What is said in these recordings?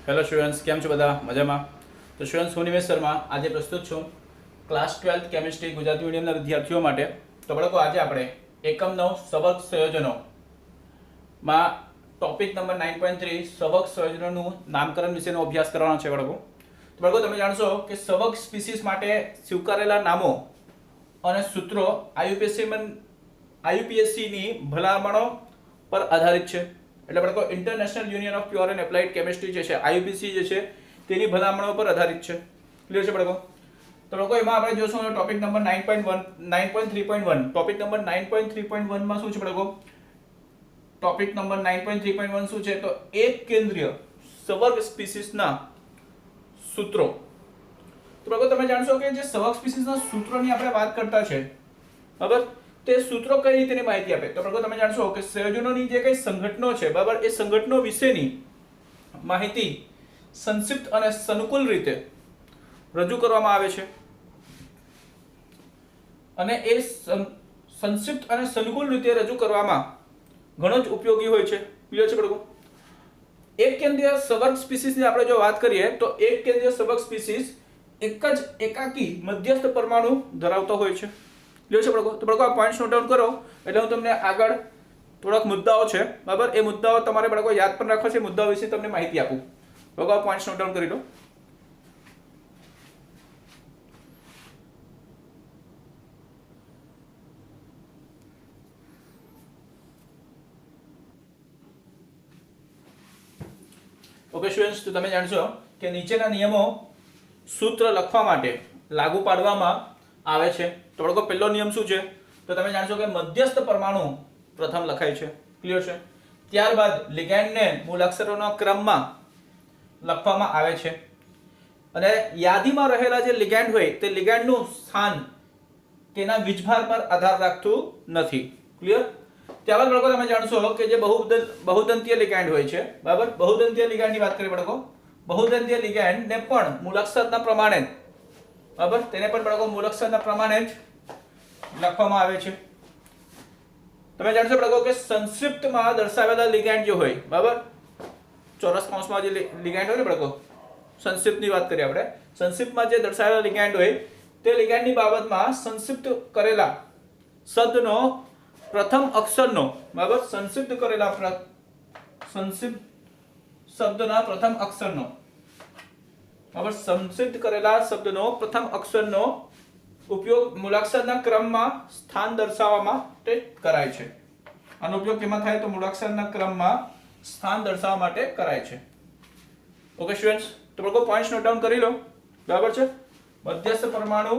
Hello students, કેમ છો બધા? મજામાં? તો સ્ટુડન્ટ્સ, હું નિમેશ શર્મા આજે પ્રસ્તુત છું ક્લાસ 12th કેમિસ્ટ્રી ગુજરાતી મીડિયમના વિદ્યાર્થીઓ માટે. તો બાળકો, આજે આપણે એકમ 9 સવર્ગ સંયોજનોમાં ટોપિક નંબર 9.3 સવર્ગ સંયોજનોનું નામકરણ વિશેનો અભ્યાસ કરવાનો છે બાળકો. તો બાળકો, તમે જાણશો કે સવર્ગ સ્પીસીસ માટે સ્વીકારેલા નામો અને સૂત્રો આઈયુપીએસસીની ભલામણો પર આધારિત છે. એટલે બાળકો, international union of pure and applied chemistry જે છે, આઈયુપીસી જે છે, તેની ભલામણો પર આધારિત છે. ક્લિયર છે બાળકો? તો બાળકો, એમાં આપણે જોશું ટોપિક નંબર 9.3.1. ટોપિક નંબર 9.3.1 માં શું છે બાળકો? ટોપિક નંબર 9.3.1 શું છે? તો એક કેન્દ્રીય સવર્ગ સ્પીસીસના સૂત્રો. તો બાળકો, તમે જાણશો કે જે સવર્ગ સ્પીસીસના સૂત્રોની આપણે વાત કરતા છે, બરાબર, તે સૂત્રો કઈ રીતેની માહિતી આપે? તો બાળકો, તમે જાણશો કે સંયોજનોની જે કઈ સંઘટનો છે, બરાબર, એ સંઘટનો વિશેની માહિતી સંક્ષિપ્ત અને સનુકૂળ રીતે રજૂ કરવામાં આવે છે. અને એ સંક્ષિપ્ત અને સનુકૂળ રીતે રજૂ કરવામાં ઘણો જ ઉપયોગી હોય છે. ક્લિયર છે બાળકો? એક કેન્દ્રીય સવર્ગ સ્પીસીસની આપણે જો વાત કરીએ તો એક કેન્દ્રીય સવર્ગ સ્પીસીસ એક જ એકાકી મધ્યસ્થ પરમાણુ ધરાવતો હોય છે. ક્લિયર છે બાળકો? તો બાળકો, આ પોઈન્ટ્સ નોટ ડાઉન કરો એટલે હું તમને આગળ થોડાક મુદ્દાઓ છે, બરાબર, એ મુદ્દાઓ તમારે બાળકો યાદ પણ રાખવા છે. મુદ્દાઓ વિશે તમને માહિતી આપું. બાળકો, આ પોઈન્ટ્સ નોટ ડાઉન કરી લો. ઓકે સ્ટુડન્ટ્સ, તો તમે જાણશો કે નીચેના નિયમો સૂત્ર લખવા માટે લાગુ પાડવામાં આવે છે. તો બાળકો, પહેલો નિયમ શું છે? તો તમે જાણશો કે મધ્યસ્થ પરમાણુ પ્રથમ લખાય છે. ક્લિયર છે? ત્યારબાદ લિગેન્ડને મૂળાક્ષરોના ક્રમમાં લખવામાં આવે છે. અને યાદીમાં રહેલા જે લિગેન્ડ હોય તે લિગેન્ડનું સ્થાન તેના વીજભાર પર આધાર રાખતું નથી. ક્લિયર? ત્યારબાદ બાળકો, તમે જાણશો કે જે બહુદંતીય લિગેન્ડ હોય છે, બરાબર, બહુદંતીય લિગેન્ડની વાત કરીએ બાળકો, બહુદંતીય લિગેન્ડને પણ મૂળાક્ષરના પ્રમાણે, બરાબર, તેને પણ બાળકો મૂળાક્ષરના પ્રમાણે જ લખવામાં આવે છે. તમે જાણશો બાળકો કે સંક્ષિપ્તમાં દર્શાવેલા લિગેન્ડ જે હોય, બરાબર, ચોરસ કૌંસમાં જે લિગેન્ડ હોય ને બાળકો, સંક્ષિપ્તની વાત કરીએ આપણે, સંક્ષિપ્તમાં જે દર્શાવેલા લિગેન્ડ હોય તે લિગેન્ડની બાબતમાં સંક્ષિપ્ત કરેલા શબ્દનો પ્રથમ અક્ષરનો, બરાબર, સંક્ષિપ્ત કરેલા સંક્ષિપ્ત શબ્દના પ્રથમ અક્ષરનો, બરાબર, સંક્ષિપ્ત કરેલા શબ્દનો પ્રથમ અક્ષરનો ઉપયોગ મૂળાક્ષરના ક્રમમાં સ્થાન દર્શાવવા માટે કરાય છે. આનો ઉપયોગ કેમાં થાય? તો મૂળાક્ષરના ક્રમમાં સ્થાન દર્શાવવા માટે કરાય છે. ઓકે સ્ટુડન્ટ્સ, તો બાળકો પોઈન્ટ્સ નોટ ડાઉન કરી લો. બરાબર છે? મધ્યસ્થ પરમાણુ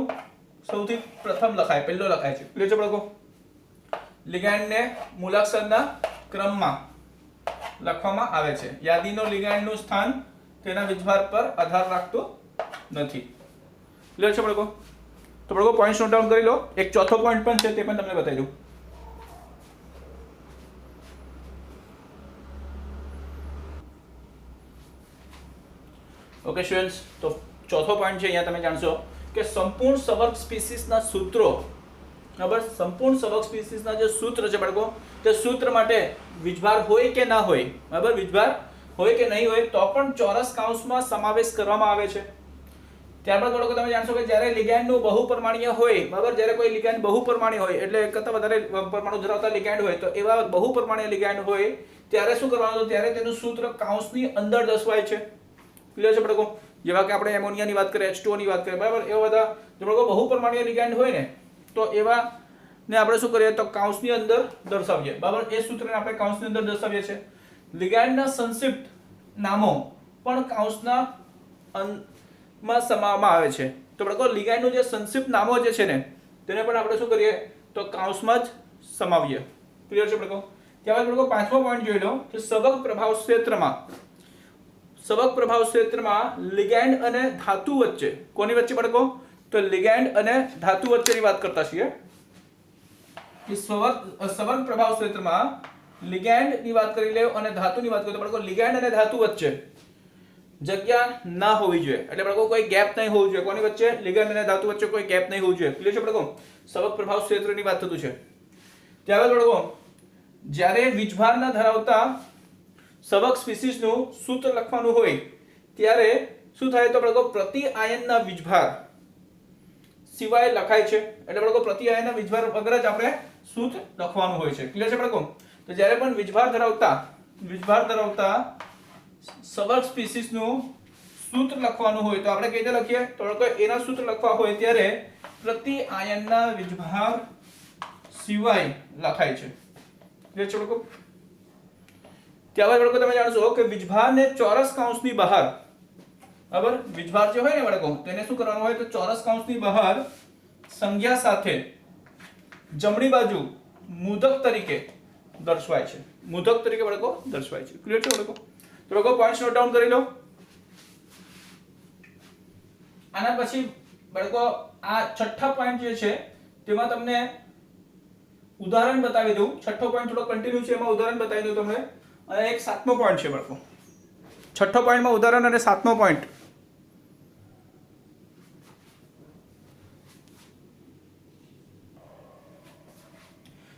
સૌથી પ્રથમ લખાય, પહેલો લખાય છે. ક્લિયર છે બાળકો? લિગેન્ડને મૂળાક્ષરના ક્રમમાં લખવામાં આવે છે. યાદીનો લિગેન્ડનું સ્થાન તેના વીજભાર પર આધાર રાખતું નથી. ક્લિયર છે બાળકો? તો બાળકો, પોઈન્ટ્સ નોટ ડાઉન કરી લો. એક ચોથો પોઈન્ટ પણ છે, તે પણ તમને બતાવી દઉં. ઓકે સ્ટુડન્ટ્સ, તો ચોથો પોઈન્ટ છે, અહીંયા તમે જાણશો કે સંપૂર્ણ સવર્ગ સ્પીસીસના સૂત્રો, બરાબર, સંપૂર્ણ સવર્ગ સ્પીસીસના જે સૂત્ર છે બાળકો, તે સૂત્ર માટે વીજભાર હોય કે ના હોય, બરાબર, વીજભાર હોય કે નહીં હોય તો પણ ચોરસ કૌંસમાં સમાવેશ કરવામાં આવે છે. ત્યારબાદ બાળકો, તમે જાણશો કે જ્યારે લિગેન્ડનું બહુપરમાણીય હોય, બરાબર, જ્યારે કોઈ લિગેન્ડ બહુપરમાણીય હોય એટલે એક કરતાં વધારે પરમાણુ ધરાવતા લિગેન્ડ હોય, તો એવા બહુપરમાણીય લિગેન્ડ હોય ત્યારે શું કરવાનું? ત્યારે તેનું સૂત્ર કૌંસની અંદર દર્શાવાય છે. ક્લિયર છે બાળકો? જેવા કે આપણે એમોનિયાની વાત કરીએ, H2O ની વાત કરીએ, બરાબર, એવા બધા જો બાળકો બહુપરમાણીય લિગેન્ડ હોય ને, તો એવા ને આપણે શું કરીએ? તો કૌંસની અંદર દર્શાવીએ, બરાબર, એ સૂત્રને આપણે કૌંસની અંદર દર્શાવીએ છીએ. લિગેન્ડના સંક્ષિપ્ત નામો પણ કૌંસના માં સમાવવામાં આવે છે. તો બાળકો, લિગેન્ડનું જે સંક્ષિપ્ત નામો જે છે ને, તેને પણ આપણે શું કરીએ? તો કૌંસમાં જ સમાવીએ. ક્લિયર છે બાળકો? ત્યારબાદ બાળકો, પાંચમો પોઈન્ટ જોઈ લો કે સવર્ગ પ્રભાવ ક્ષેત્રમાં લિગેન્ડ અને ધાતુ વચ્ચે, કોની વચ્ચે બાળકો? તો લિગેન્ડ અને ધાતુ વચ્ચેની વાત કરતા છીએ. સવર્ગ પ્રભાવ ક્ષેત્રમાં લિગેન્ડની વાત કરી લે અને ધાતુની વાત કરીએ તો બાળકો, લિગેન્ડ અને ધાતુ વચ્ચે જગ્યા ના હોવી જોઈએ. એટલે બાળકો કોઈ ગેપ નહીં હોવું જોઈએ. કોની વચ્ચે? લિગેન્ડ અને ધાતુ વચ્ચે કોઈ ગેપ નહીં હોવું જોઈએ. ક્લિયર છે બાળકો? સવર્ગ પ્રભાવ ક્ષેત્રની વાત થતું છે. ત્યારબાદ બાળકો, જ્યારે વીજભાર ના ધરાવતા સવર્ગ સ્પીસીસનું સૂત્ર લખવાનું હોય ત્યારે શું થાય તો બાળકો પ્રતિ આયનના વીજભાર સિવાય લખાય છે. એટલે બાળકો પ્રતિ આયનના વીજભાર વગર જ આપણે સૂત્ર લખવાનું હોય છે. ક્લિયર છે બાળકો? તો જ્યારે પણ વીજભાર ધરાવતા સવર્ગ સ્પીસીસ નું સૂત્ર લખવાનું હોય તો આપણે કઈ રીતે લખીએ? તો બાળકો એના સૂત્ર લખવા હોય ત્યારે પ્રતિ આયનના વીજભાર સિવાય લખાય છે. ક્લિયર છે બાળકો? ત્યારબાદ બાળકો તમે જાણશો કે વીજભારને ચોરસ કૌંસની બહાર, બરાબર, વીજભાર જે હોય ને બાળકો તેને શું કરવાનું હોય તો ચોરસ કૌંસની બહાર સંજ્ઞા સાથે જમણી બાજુ મુદક તરીકે દર્શાવાય છે. મુદક તરીકે બાળકો દર્શાવાય છે. ક્લિયર છે બાળકો? તો બાળકો પોઈન્ટ્સ નોટ ડાઉન કરી લો. આના પછી બાળકો આ છઠ્ઠા પોઈન્ટ જે છે તેમાં તમને ઉદાહરણ બતાવી દઉં. છઠ્ઠો પોઈન્ટ થોડો કન્ટિન્યુ છે, એમાં ઉદાહરણ બતાવી દઉં તમને. અને એક સાતમો પોઈન્ટ છે બાળકો. છઠ્ઠો પોઈન્ટમાં ઉદાહરણ અને સાતમો પોઈન્ટ.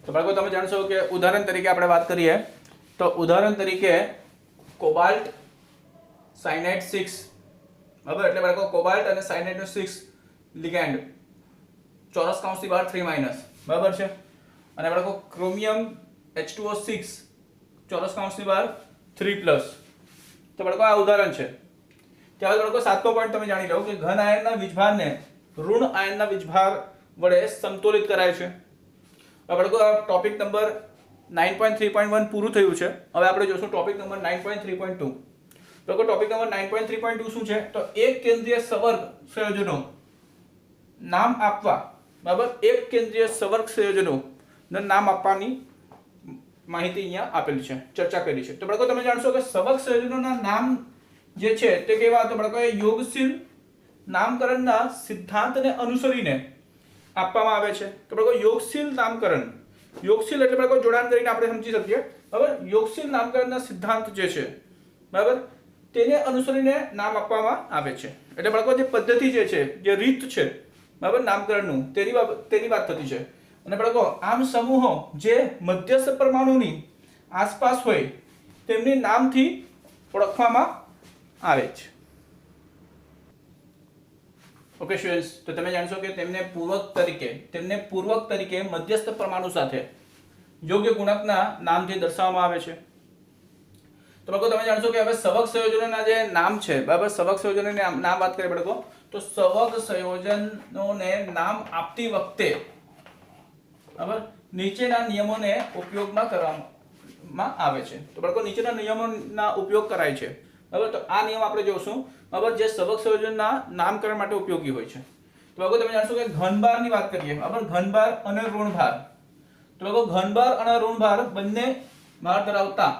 તો બાળકો તમે જાણશો કે ઉદાહરણ તરીકે આપણે વાત કરીએ તો ઉદાહરણ તરીકે કોબાલ્ટ સાયનાઇડ 6, બરાબર, એટલે બાળકો કોબાલ્ટ અને સાયનાઇડ નો 6 લિગેન્ડ ચોરસ કૌંસની બહાર 3-, બરાબર છે. અને બાળકો ક્રોમિયમ H2O6 ચોરસ કૌંસની બહાર 3+. તો બાળકો આ ઉદાહરણ છે. ત્યારબાદ બાળકો સાતમો પોઈન્ટ તમે જાણી લો કે ઘન આયનના વીજભારને ઋણ આયનના વીજભાર વડે સમતોલિત કરાય છે. બાળકો આ ટોપિક નંબર 9.3.1 પૂરું થયું છે. હવે આપણે જોશું ટોપિક નંબર 9.3.2. બાળકો ટોપિક નંબર 9.3.2 શું છે તો એક કેન્દ્રીય સવર્ગ સંયોજનો નામ આપવા, બરાબર, એક કેન્દ્રીય સવર્ગ સંયોજનો નામ આપવાની માહિતી અહીંયા આપેલી છે, ચર્ચા કરી છે. તો બાળકો તમે જાણશો કે સવર્ગ સંયોજનોના નામ જે છે તે કેવા? તો બાળકો એ યોગશીલ નામકરણના સિદ્ધાંતને અનુસરીને આપવામાં આવે છે. તો બાળકો યોગશીલ નામકરણ, યોગશીલ એટલે બાળકો જોડાણ કરીને આપણે સમજી શકીએ, બરાબર. યોગશીલ નામકરણના સિદ્ધાંત જે છે, બરાબર, તેને અનુસરીને નામ આપવામાં આવે છે. એટલે બાળકો જે પદ્ધતિ જે છે, જે રીત છે, બરાબર, નામકરણનું તેની વાત થતી છે. અને બાળકો આમ સમૂહો જે મધ્યસ્થ પરમાણુની આસપાસ હોય તેમની નામથી ઓળખવામાં આવે છે. ઓકે સ્ટુડન્ટ્સ, તો તમે જાણશો કે તેમને પૂર્વક તરીકે મધ્યસ્થ પરમાણુ સાથે યોગ્ય ગુણકના નામથી દર્શાવવામાં આવે છે. તો બાળકો તમે જાણશો કે હવે સવર્ગ સંયોજનોના જે નામ છે, બરાબર, સવર્ગ સંયોજનોને નામ વાત કરીએ બાળકો તો સવર્ગ સંયોજનોને નામ આપતી વખતે, બરાબર, નીચેના નિયમોને ઉપયોગમાં કરવામાં આવે છે. તો બાળકો નીચેના નિયમોના ઉપયોગ કરાય છે, બરાબર. તો આ નિયમ આપણે જોશું, બરાબર, જે સવર્ગ સંયોજનના નામકરણ માટે ઉપયોગી હોય છે. તો બાળકો તમે જાણશો કે ઘનભારની વાત કરીએ, બરાબર, ઘનભાર અને ઋણભાર. તો બાળકો ઘનભાર અને ઋણભાર બંને ભાર ધરાવતા,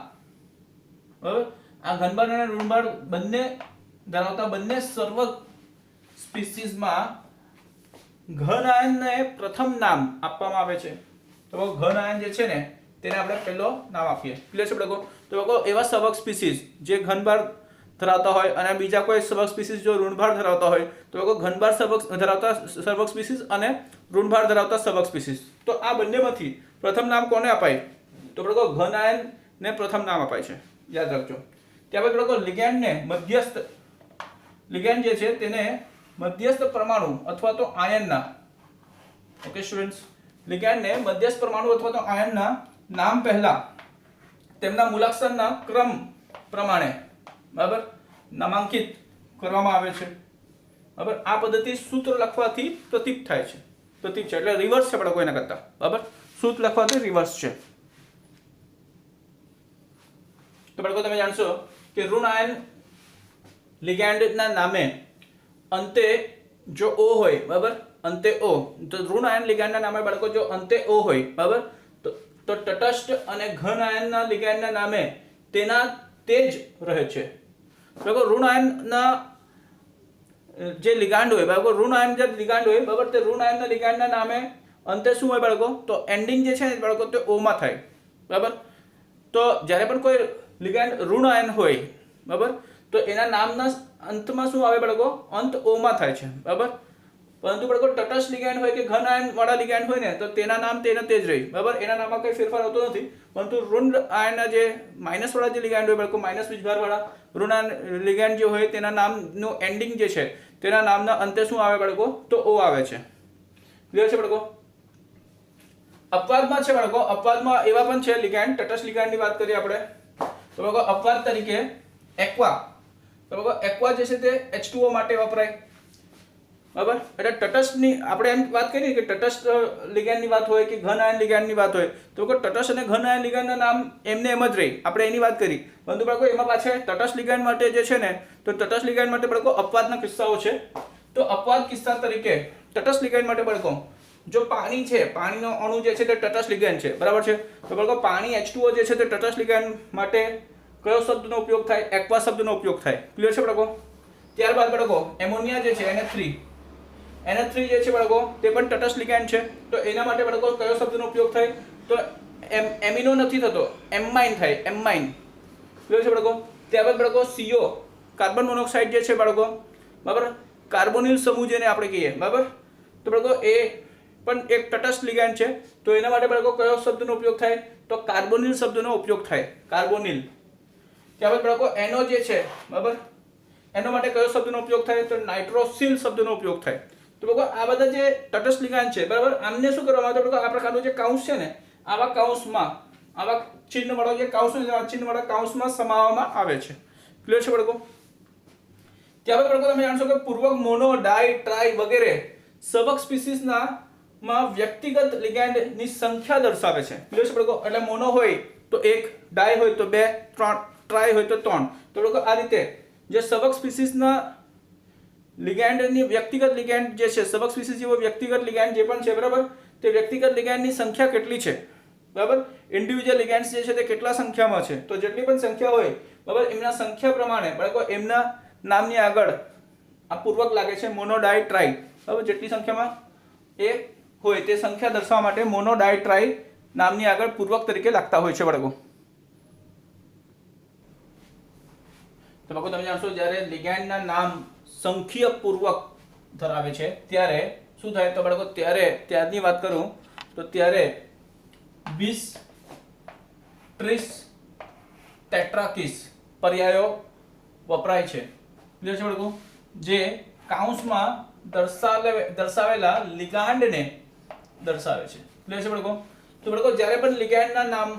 બરાબર, આ ઘનભાર અને ઋણભાર બંને ધરાવતા બંને સવર્ગ સ્પીસીસમાં ઘન આયનને પ્રથમ નામ આપવામાં આવે છે. તો ઘન આયન જે છે ને તેને આપણે પહેલો નામ આપીએ. ક્લિયર છે બાળકો? તો બાળકો એવા સવર્ગ સ્પીસીસ જે ઘનભાર ધરાવતા હોય અને બીજા કોઈ સવર્ગ સ્પીસીસ જો ઋણભાર ધરાવતા હોય તો બાળકો ઘનભાર સવર્ગ ધરાવતા સવર્ગ સ્પીસીસ અને ઋણભાર ધરાવતા સવર્ગ સ્પીસીસ, તો આ બંનેમાંથી પ્રથમ નામ કોને અપાય? તો બાળકો ઘન આયનને પ્રથમ નામ અપાય છે, યાદ રાખજો. ત્યારબાદ બાળકો લિગેન્ડને મધ્યસ્થ, લિગેન્ડ જે છે તેને મધ્યસ્થ પરમાણુ અથવા તો આયનના, ઓકે સ્ટુડન્ટ્સ, લિગેન્ડને મધ્યસ્થ પરમાણુ અથવા તો આયનના નામ પહેલા તેમના મૂલાક્ષરના ક્રમ પ્રમાણે, બરાબર, નામાંકિત કરવામાં આવે છે. બરાબર, આ પદ્ધતિ સૂત્ર લખવાથી પ્રતીક થાય છે, પ્રતીક છે એટલે રિવર્સ છે બાળકો એના કરતા, બરાબર, સૂત્ર લખવાથી રિવર્સ છે. તો બાળકો તમે જાણશો કે ઋણ આયન લિગેન્ડના નામે અંતે જો O હોય, બરાબર, અંતે O, તો ઋણ આયન લિગેન્ડના નામે બાળકો જો અંતે O હોય, બરાબર, તો તટસ્થ અને ઘન આયનના લિગેન્ડના નામે તેના તે જ રહે છે. બાળકો ઋણ આયનના જે લિગાન્ડ હોય, બરાબર, ઋણ આયન જે લિગાન્ડ હોય, બરાબર, તે ઋણ આયનના લિગાન્ડના નામે અંતે શું હોય બાળકો? તો એન્ડિંગ જે છે ને બાળકો તે O માં થાય, બરાબર. તો જ્યારે પણ કોઈ લિગેન્ડ ઋણ આયન હોય, બરાબર, તો એના નામના અંતમાં શું આવે બાળકો? અંત O માં થાય છે, બરાબર. પરંતુ બાળકો તટસ્થ લિગેન્ડ હોય કે ઘન આયન વાળા લિગેન્ડ હોય ને તો તેના નામ તેને તે જ રહી, બરાબર, એના નામમાં કંઈ ફેરફાર હોતો નથી. પરંતુ ઋણ આયનના જે માઇનસ વાળા જે લિગેન્ડ હોય બાળકો, માઇનસ વીજભાર વાળા ઋણ આયન લિગેન્ડ જે હોય તેના નામનું એન્ડિંગ જે છે તેના નામના અંતે શું આવે બાળકો? તો O આવે છે. ક્લિયર છે બાળકો? અપવાદમાં છે બાળકો, અપવાદમાં એવા પણ છે લિગેન્ડ, તટસ્થ લિગેન્ડની વાત કરીએ આપણે તો બાળકો અપવાદ તરીકે એક્વા. તો બાળકો એક્વા જે છે તે H2O માટે વપરાય, બરાબર. એટલે તટસ્થની આપણે એમ વાત કરીએ કે તટસ્થ લિગેન્ડની વાત હોય કે ઘન આયન લિગેન્ડની વાત હોય તો બાળકો તટસ્થ અને ઘન આયન લિગેન્ડના નામ એમને એમ જ રહી, આપણે એની વાત કરી. પરંતુ બાળકો એમાં પાછળ તટસ્થ લિગેન્ડ માટે જે છે ને તો તટસ્થ લિગેન્ડ માટે બાળકો અપવાદના કિસ્સાઓ છે. તો અપવાદ કિસ્સા તરીકે તટસ્થ લિગેન્ડ માટે બાળકો જો પાણી છે, પાણીનો અણુ જે છે તે તટસ્થ લિગેન્ડ છે, બરાબર છે. તો બાળકો પાણી H2O જે છે તે તટસ્થ લિગેન્ડ માટે કયો શબ્દનો ઉપયોગ થાય? એક્વા શબ્દનો ઉપયોગ થાય. ક્લિયર છે બાળકો? ત્યારબાદ બાળકો એમોનિયા જે છે NH3 જે છે બાળકો તે પણ તટસ્થ લિગેન્ડ છે. તો એના માટે બાળકો કયો શબ્દનો ઉપયોગ થાય? તો એમિનો નથી થતો, એમાઇન થાય, એમાઇન. ક્લિયર છે બાળકો? ત્યારબાદ બાળકો CO કાર્બન મોનોક્સાઇડ જે છે બાળકો, બરાબર, કાર્બોનિલ સમૂહ જેને આપણે કહીએ, બરાબર. તો બાળકો એ પણ એક તટસ્થ લિગેન્ડ છે. તો એના માટે બાળકો કયો શબ્દનો ઉપયોગ થાય? તો કાર્બોનિલ શબ્દનો ઉપયોગ થાય, કાર્બોનિલ. ત્યારબાદ બાળકો NO જે છે, બરાબર, એનો માટે કયો શબ્દનો ઉપયોગ થાય? તો નાઇટ્રોસિલ શબ્દનો ઉપયોગ થાય. તો બાળકો આ બધા જે તટસ્થ લિગેન્ડ છે, બરાબર, આમને શું કરવામાં આવે? બાળકો આ પ્રકારનો જે કૌંસ છે ને આવા કૌંસમાં, આવા ચિહ્નવાળો જે કૌંસ છે આ ચિહ્નવાળા કૌંસમાં સમાવવામાં આવે છે. ક્લિયર છે બાળકો? ત્યારબાદ બાળકો તમે જાણશો કે પૂર્વક મોનો, ડાઈ, ટ્રાઈ વગેરે સબક સ્પીસીસના માં વ્યક્તિગત લિગેન્ડની સંખ્યા દર્શાવે છે. ક્લિયર છે બાળકો? એટલે મોનો હોય તો 1, ડાઈ હોય તો 2, 3, ટ્રાઈ હોય તો 3. તો બાળકો આ રીતે જે સબક સ્પીસીસના લિગેન્ડની વ્યક્તિગત લિગેન્ડ જે છે, સબક સ્પીસીસ જેવો વ્યક્તિગત લિગેન્ડ જે પણ છે, બરાબર, તે વ્યક્તિગત લિગેન્ડની સંખ્યા કેટલી છે, બરાબર, ઇન્ડિવિજ્યુઅલ લિગેન્ડ્સ જે છે તે કેટલા સંખ્યામાં છે. તો જેટલી પણ સંખ્યા હોય, બરાબર, એમના સંખ્યા પ્રમાણે બાળકો એમના નામની આગળ આ પૂર્વક લાગે છે મોનો, ડાઈ, ટ્રાઈ, બરાબર, જેટલી સંખ્યામાં એ હોય તે સંખ્યા દર્શાવવા માટે મોનો, ડાઈ, ટ્રાઈ નામની આગળ પૂર્વક તરીકે લાગતા હોય છે બાળકો. તો બાળકો તમે જાણશો જ્યારે લિગેન્ડના નામ સંખ્યીય પૂર્વક ધરાવે છે ત્યારે શું થાય? તો બાળકો ત્યારની વાત કરું તો ત્યારે 20, 30, ટેટ્રાકીસ પર્યાયો વપરાય છે. ક્લિયર છે બાળકો? જે કૌંસમાં દર્શાવેલા લિગાન્ડને દર્શાવે છે. ક્લિયર છે બાળકો? તો બાળકો જ્યારે પણ લિગેન્ડના નામ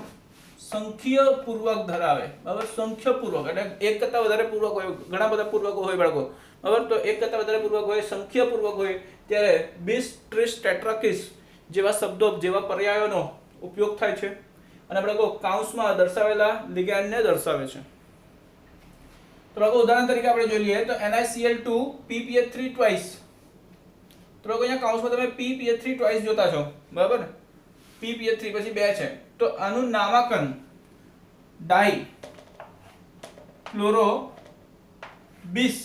સંખ્યીય પૂર્વક ધરાવે, બરાબર, સંખ્ય પૂર્વક એટલે એક કરતા વધારે પૂર્વક હોય, ઘણા બધા પૂર્વકો હોય બાળકો, બરાબર, તો એક કરતા વધારે પૂર્વક હોય, સંખ્યીય પૂર્વક હોય ત્યારે 20, 30, ટેટ્રાકીસ જેવા શબ્દો, જેવા પર્યાયોનો ઉપયોગ થાય છે અને બાળકો કૌંસમાં દર્શાવેલા લિગેન્ડને દર્શાવે છે. તો બાળકો ઉદાહરણ તરીકે આપણે જોઈ લઈએ તો NiCl2 PPH3 ટ્વાઇસ. તો બાળકો અહીંયા કૌંસમાં તમે PPH3 ટ્વાઇસ જોતા છો, બરાબર, PPH3 પછી 2 છે. તો આનું નામાંકન ડાઈ ક્લોરો બીસ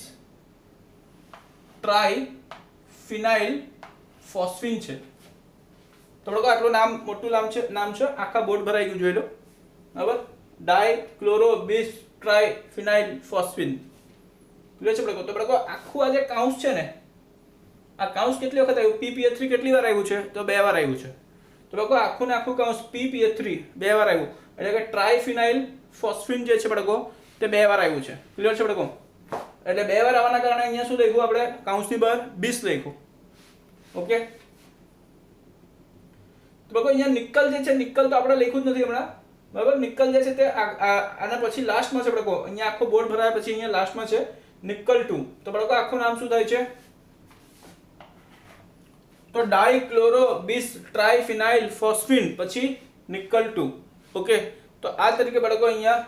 ટ્રાઈ ફિનાઇલ ફોસ્ફિન છે. તો બાળકો આટલું મોટું નામ છે, આખા બોર્ડ ભરાઈ ગયું, જોઈ લો, બરાબર, ડાઈ ક્લોરો બીસ ટ્રાઈ ફિનાઇલ ફોસ્ફિન. ક્લિયર છે બાળકો? તો બાળકો આખું આ જે કૌંસ છે ને આ કૌંસ કેટલી વખત આવ્યું? PPH3 કેટલી વાર આવ્યું છે? તો 2 વાર આવ્યું છે. તો બાળકો આખું ને આખું કૌંસ PPH3 2 વાર આવ્યું એટલે કે ટ્રાઇફિનાઇલ ફોસ્ફિન જે છે બાળકો તે 2 વાર આવ્યું છે. ક્લિયર છે બાળકો? એટલે 2 વાર આવવાના કારણે અહીંયા શું લખ્યું આપણે? કૌંસની બહાર 20 લખ્યું. ઓકે. તો બાળકો અહીંયા નિકલ જે છે, નિકલ તો આપણે લખ્યું જ નથી હમણાં, બરાબર. નિકલ જે છે તે આના પછી લાસ્ટમાં છે બાળકો. અહીંયા આખો બોર્ડ ભરાયા પછી અહીંયા લાસ્ટમાં છે નિકલ 2. તો બાળકો આખું નામ શું થાય છે? તો ડાઇક્લોરો બીસ ટ્રાઇફિનાઇલ ફોસ્ફિન પછી નિકલ 2. ઓકે. તો આ તરીકે બાળકો અહીંયા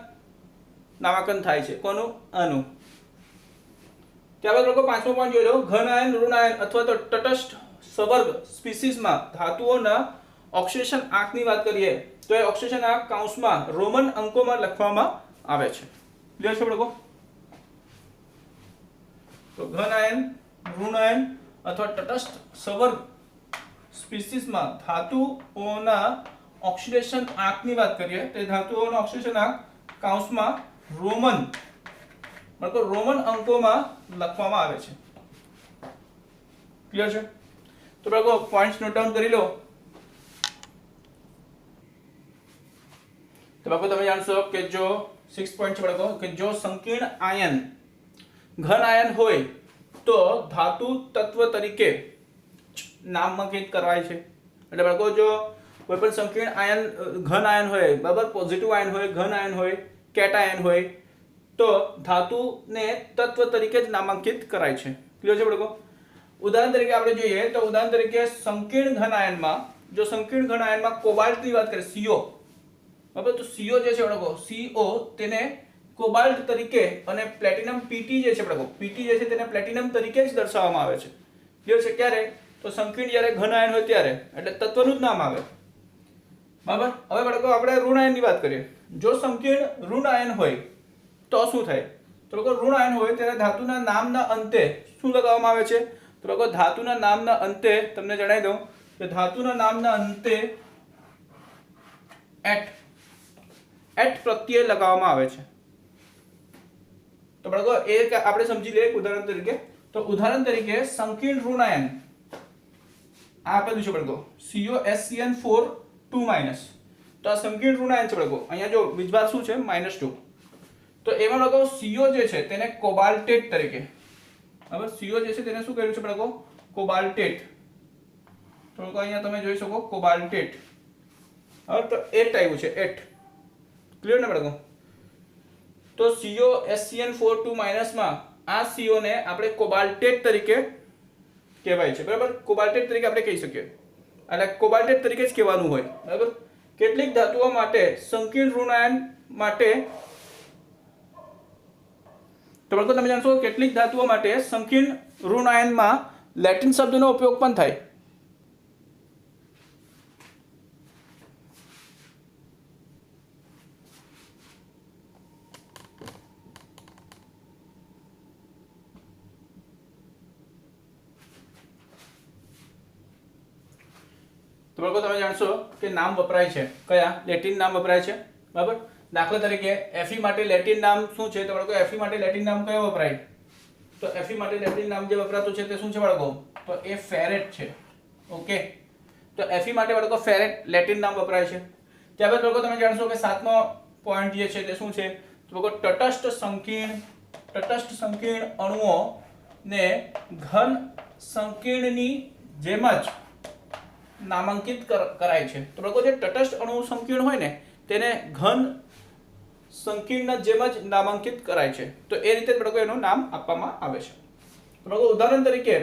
નામાંકન થાય છે. કોનું? આનું. ત્યારબાદ બાળકો પાંચમો પોઈન્ટ જોઈ લો. ઘન આયન, ઋણ આયન અથવા તો તટસ્થ સવર્ગ સ્પીસીસમાં ધાતુઓના ઓક્સિડેશન આંકની વાત કરીએ તો એ ઓક્સિડેશન આંક કૌંસમાં રોમન અંકોમાં લખવામાં આવે છે. ક્લિયર છે બાળકો? તો ઘન આયન, ઋણ આયન અથવા તટસ્થ સવર્ગ સ્પીસીસમાં ધાતુઓના ઓક્સિડેશન આંકની વાત કરીએ તો ધાતુઓના ઓક્સિડેશન આંક કૌંસમાં રોમન અંકોમાં લખવામાં આવે છે. ક્લિયર છે? તો બાળકો પોઈન્ટ્સ નોટ ડાઉન કરી લો. તો બાળકો તમે જાણશો કે જો 6 પોઈન્ટ છે બાળકો કે જો સંકીર્ણ આયન ઘન આયન હોય તો ધાતુ તત્વ તરીકે નામાંકિત કરાય છે. એટલે બાળકો જો કોઈ પણ સંકીર્ણ આયન ઘન આયન હોય બરાબર, પોઝિટિવ આયન હોય, ઘન આયન હોય, કેટાયન હોય તો ધાતુને તત્વ તરીકે જ નામાંકિત કરાય છે. ક્લિયર છે બાળકો? ઉદાહરણ તરીકે આપણે જોઈએ તો ઉદાહરણ તરીકે સંકીર્ણ ઘન આયનમાં જો સંકીર્ણ ઘન આયનમાં કોબાલ્ટની વાત કરીએ CO બરાબર, તો CO જે છે બાળકો CO તેને કોબાલ્ટ તરીકે અને પ્લેટિનમ PT જે છે બાળકો PT જે છે તેને પ્લેટિનમ તરીકે જ દર્શાવવામાં આવે છે. ક્લિયર છે? ક્યારે? તો સંકીર્ણ જ્યારે ઘન આયન હોય ત્યારે, એટલે તત્વનું જ નામ આવે બરાબર. હવે બાળકો આપણે ઋણ આયનની વાત કરીએ. જો સંકીર્ણ ઋણ આયન હોય તો શું થાય? તો બાળકો ઋણ આયન હોય ત્યારે ધાતુના નામના અંતે શું લગાવવામાં આવે છે? તો બાળકો ધાતુના નામના અંતે તમને જણાવી દઉં કે ધાતુના નામના અંતે એટ પ્રત્યય લગાવવામાં આવે છે. તો બાળકો એ આપણે સમજી લઈએ ઉદાહરણ તરીકે. તો ઉદાહરણ તરીકે સંકીર્ણ ઋણ આયન આ આપેલું છે બાળકો COSCN4 2-. તો આ સંકીર્ણ ઋણ આયન છે બાળકો. અહીંયા જો વીજભાર શું છે? -2. તો એમાં બાળકો CO જે છે તેને કોબાલ્ટેટ તરીકે બરાબર, CO જે છે તેને શું કર્યું છે બાળકો? કોબાલ્ટેટ. તો બાળકો અહીંયા તમે જોઈ શકો કોબાલ્ટેટ. હવે તો એટ આવ્યું છે, એટ. ક્લિયર ને બાળકો? તો COSCN4 2- માં આ CO ને આપણે કોબાલ્ટેટ તરીકે કહેવાય છે બરાબર. કોબાલ્ટેટ તરીકે આપણે કહી શકીએ, એટલે કોબાલ્ટેટ તરીકે જ કહેવાનું હોય બરાબર. કેટલીક ધાતુઓ માટે સંકીર્ણ ઋણ આયન માટે તો બાળકો તમે જાણશો કેટલીક ધાતુઓ માટે સંકીર્ણ ઋણ આયનમાં લેટિન શબ્દનો ઉપયોગ પણ થાય. તો બાળકો તમે જાણશો કે નામ વપરાય છે, કયા? લેટિન નામ વપરાય છે બરાબર. દાખલા તરીકે Fe માટે લેટિન નામ શું છે? તો બાળકો Fe માટે લેટિન નામ કયો વપરાય? તો Fe માટે લેટિન નામ જે વપરાતું છે તે શું છે બાળકો? તો એ ફેરેટ છે. ઓકે, તો Fe માટે બાળકો ફેરેટ લેટિન નામ વપરાય છે. ત્યારબાદ બાળકો તમે જાણશો કે 7મો પોઈન્ટ જે છે તે શું છે? તો બાળકો તટસ્થ સંકીર્ણ અણુઓને ઘન સંકીર્ણની જેમ જ નામાંકિત કરાય છે. તો બાળકો જે તટસ્થ અણુ સંકીર્ણ હોય ને તેને ઘન સંકીર્ણ જેમ જ નામાંકિત કરાય છે. તો એ રીતે બાળકો એનું નામ આપવામાં આવે છે. બાળકો ઉદાહરણ તરીકે હવે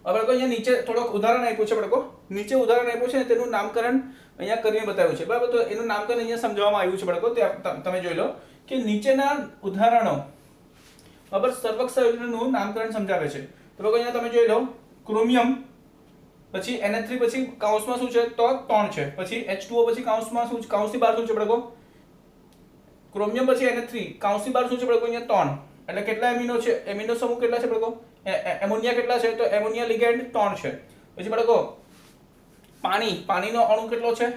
બાળકો અહીંયા નીચે થોડોક ઉદાહરણ આપ્યું છે બાળકો. નીચે ઉદાહરણ આપ્યું છે ને તેનું નામકરણ અહીંયા કરીને બતાવ્યું છે બરાબર. તો એનું નામકરણ અહીંયા સમજાવવામાં આવ્યું છે બાળકો. તે તમે જોઈ લો કે નીચેના ઉદાહરણો બરાબર સર્વક સંયોજનનું નામકરણ સમજાવે છે. તો બાળકો અહીંયા તમે જોઈ લો ક્રોમિયમ પછી Na3 પછી કૌંસમાં શું છે? તો 3 છે. પછી H2O પછી કૌંસમાં શું છે? કૌંસની બહાર શું છે બાળકો? ક્રોમિયમ પછી Na3 કૌંસની બહાર શું છે બાળકો? અહીંયા 3. એટલે કેટલા એમિનો છે? એમિનો સમૂહ કેટલા છે બાળકો? એમોનિયા કેટલા છે? તો એમોનિયા લિગેન્ડ 3 છે. પછી બાળકો પાણીનો અણુ કેટલો છે?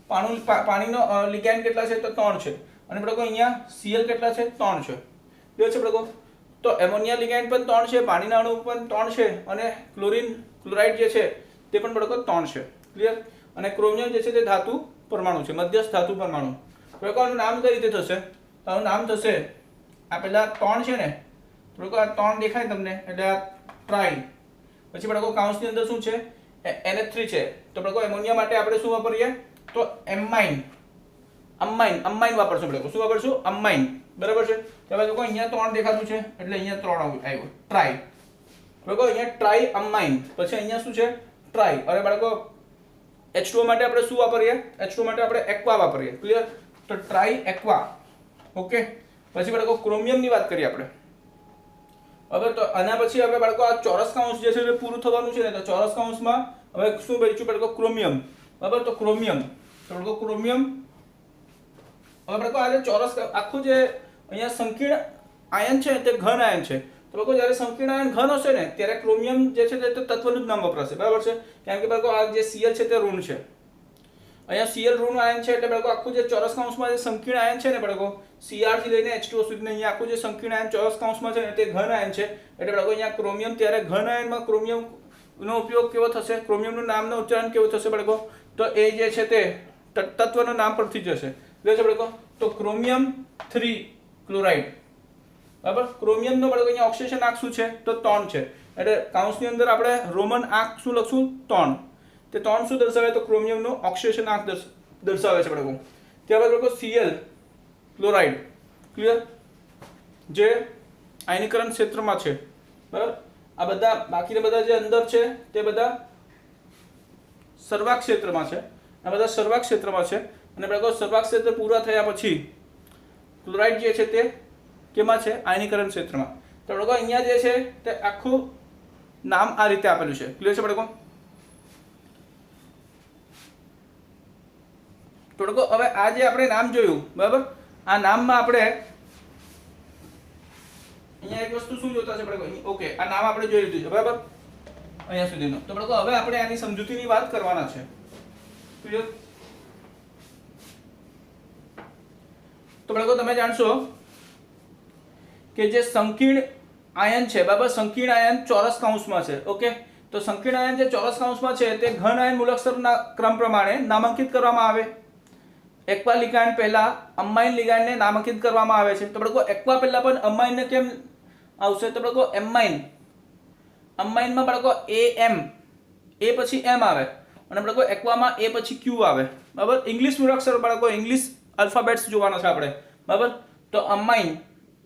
પાણીનો લિગેન્ડ કેટલા છે? તો 3 છે. અને બાળકો અહીંયા Cl કેટલા છે? 3 છે. ક્લિયર છે બાળકો? તો એમોનિયા લિગેન્ડ પણ 3 છે, પાણીના અણુ પણ 3 છે અને ક્લોરાઇડ જે છે તે પણ બાળકો 3 છે. ક્લિયર? અને ક્રોમિયમ જે છે તે ધાતુ પરમાણુ છે, મધ્યસ્થ ધાતુ પરમાણુ. બાળકો આનું નામ કઈ રીતે થશે? તો આનું નામ થશે આ પેલા 3 છે ને બાળકો, આ 3 દેખાય તમને એટલે આ ટ્રાઈ. પછી બાળકો કૌંસની અંદર શું છે? Na3 છે. તો બાળકો એમોનિયા માટે આપણે શું વાપરીએ? તો અમ્માઇન વાપરશું બાળકો. શું વાપરશું? અમ્માઇન. બરાબર છે. તો હવે લોકો અહીંયા 3 દેખાતું છે એટલે અહીંયા 3 આવ્યો ટ્રાઈ. બાળકો અહીંયા ટ્રાઈ અમ્માઇન. પછી અહીંયા શું છે? ટ્રાઈ. અને બાળકો H2O માટે આપણે શું વાપરીએ? H2O માટે આપણે એક્વા વાપરીએ. ક્લિયર? તો ટ્રાઈ એક્વા. ઓકે. પછી બાળકો ક્રોમિયમની વાત કરીએ આપણે. હવે તો આના પછી હવે બાળકો આ ચોરસ કૌંસ જે છે એ પૂરું થવાનું છે ને, તો ચોરસ કૌંસમાં હવે શું બચ્યું બાળકો? ક્રોમિયમ. બરાબર. તો ક્રોમિયમ. તો બાળકો ક્રોમિયમ. હવે બાળકો આ જે ચોરસ આખું જે અહીંયા સંકીર્ણ આયન છે તે ઘન આયન છે. તો બાળકો જ્યારે સંકીર્ણ આયન ઘન હશે ને ત્યારે ક્રોમિયમ જે છે તે તત્વનું જ નામ વપરાશે. બરાબર છે? કેમ કે બાળકો આ જે Cl છે તે ઋણ છે. અહીંયા Cl ઋણ આયન છે એટલે બાળકો આખું જે ચોરસ કૌંસમાં જે સંકીર્ણ આયન છે ને બાળકો Cr થી લઈને H2O સુધી અહીંયા આખું જે સંકીર્ણ આયન ચોરસ કૌંસમાં છે ને તે ઘન આયન છે એટલે બાળકો અહીંયા ક્રોમિયમ, ત્યારે ઘન આયનમાં ક્રોમિયમ નો ઉપયોગ કેવો થશે, ક્રોમિયમનું નામનું ઉચ્ચારણ કેવું થશે બાળકો, તો એ જે છે તે તત્વનું નામ પરથી જશે. એટલે છે બાળકો તો ક્રોમિયમ 3 ક્લોરાઇડ, બરાબર. ક્રોમિયમનો બાળકો અહીંયા ઓક્સિડેશન આંક શું છે તો 3 છે, એટલે કાઉન્સની અંદર આપણે રોમન આંક શું લખશું 3. તે 3 શું દર્શાવે તો ક્રોમિયમનો ઓક્સિડેશન આંક દર્શાવે છે બાળકો. ત્યારબાદ બાળકો Cl ક્લોરાઇડ, ક્લિયર, જે આયનીકરણ ક્ષેત્રમાં છે, બરાબર. આ બધા બાકીના બધા જે અંદર છે તે બધા સર્વાક ક્ષેત્રમાં છે, આ બધા સર્વાક ક્ષેત્રમાં છે. અને બાળકો સર્વાક ક્ષેત્ર પૂરા થયા પછી ક્લોરાઇડ જે છે તે કેમાં છે આયનીકરણ ક્ષેત્રમાં. તો બાળકો અહીંયા જે છે તે આખું નામ આ રીતે આપેલું છે, ક્લિયર છે બાળકો. તો બાળકો હવે આ જે આપણે નામ જોયું, બરાબર, આ નામમાં આપણે અહીંયા એક વસ્તુ શું જોતા છે બાળકો, ઓકે, આ નામ આપણે જોઈ લીધું છે, બરાબર, અહીંયા સુધીનો. તો બાળકો હવે આપણે આની સમજૂતીની વાત કરવાના છે, ક્લિયર. તો બાળકો તમે જાણશો કે જે સંકીર્ણ આયન છે, બરાબર, સંકીર્ણ આયન ચોરસ કૌંસમાં છે, ઓકે. તો સંકીર્ણ આયન જે ચોરસ કૌંસમાં છે તે ઘન આયન મૂળાક્ષરના ક્રમ પ્રમાણે નામાંકિત કરવામાં આવે. એક્વા લિગાન્ડ પહેલા અમાઇન લિગાન્ડને નામાંકિત કરવામાં આવે છે. તો બાળકો એક્વા પહેલા પણ અમાઇનને કેમ આવશે તો બાળકો એમાઇન, અમાઇનમાં બાળકો AM, A પછી M આવે, અને બાળકો એક્વામાં A પછી Q આવે, બરાબર. ઇંગ્લિશ મૂળાક્ષર બાળકો ઇંગ્લિશ આલ્ફાબેટ્સ જોવાના છે આપણે, બરાબર. તો અમાઇન